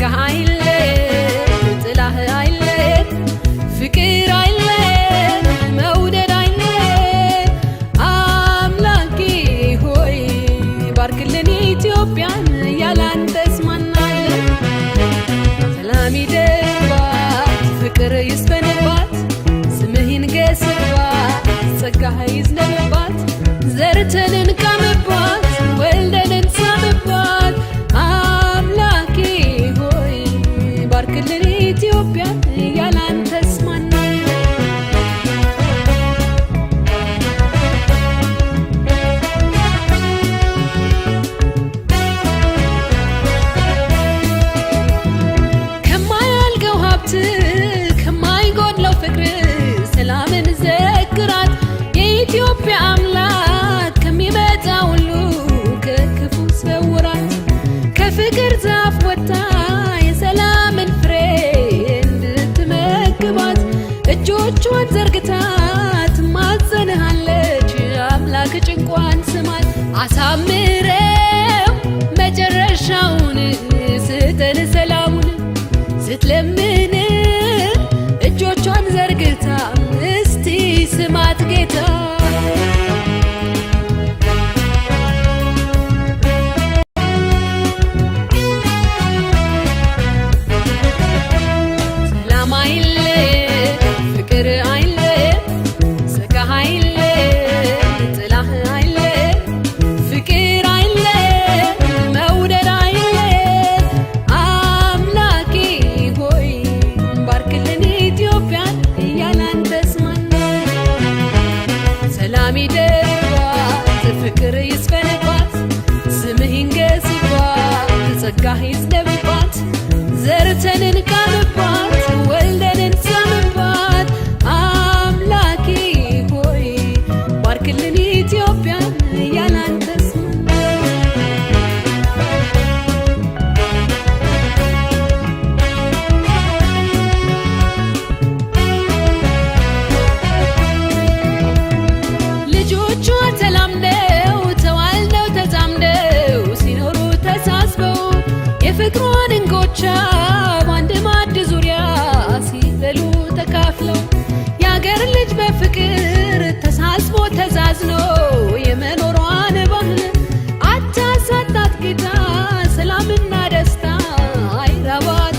ጸጋህ አይለየን ጥላህ አይለየን ፍቅር አይለየን መውደድ አይለየን አምላኬ ሆይ ባርክልን ኢትዮጵያን ያላንተስ ማናለን ሰላም ይደርባት ፍቅር ይስፈንባት ስምህ ይንገስባት ጸጋህ ይዝነብባት ዘርተን እንቃምባት ወልደን እንሳምባት አምላኬ ሆይ ባርክልን ኢትዮጵያን ያላንተስ ማናለን ከማያልቀው ሀብት ከማይጎድለው ፍቅር ሰላምን ዘክራት የኢትዮጵያ አምላክ ከሚመጣ ሁሉ ከክፉ ሰውራት ከፍቅር ዛፍ ወጣ የሰላምን ፍሬ እንድትመግባት እጆቿን ዘርግታ ትማጸንሃለች አምላክ ጭንቋን ስማት አሳምረው መጨረሻውን ስጠን ሰላሙን ስትለምን እጆቿን ዘርግታ እስቲ ስማት ጌታ ሰላም አይለየን ፍቅር አይለየን ጸጋህ አይለየን ጥላህ አይለየን ፍቅር አይለየን መውደድ አይለየን አምላኬ ሆይ ባርክልን ኢትዮጵያን ያላንተስ ማናለን ሰላም ይደርባት ፍቅር ይስፈንባት ስምህ ይንገስባት ጸጋህ ይዝነብባት ዘርተን እንቃምባት ወልደን እንሳምባት አምላኬ ሆይ ባርክልን ኢትዮጵያን ያላንተስ ልጆቿ ተላምደው ተዋልደው ተዛምደው ሲኖሩ ተሳስበው የፍቅሯን እንጎቻ በአንድ ማዕድ ዙሪያ ሲበሉ ተካፍለው የአገር ልጅ በፍቅር ተሳስቦ ተዛዝኖ የመኖሯን ባህል አታሳጣት ጌታ ሰላምና ደስታ አይራባት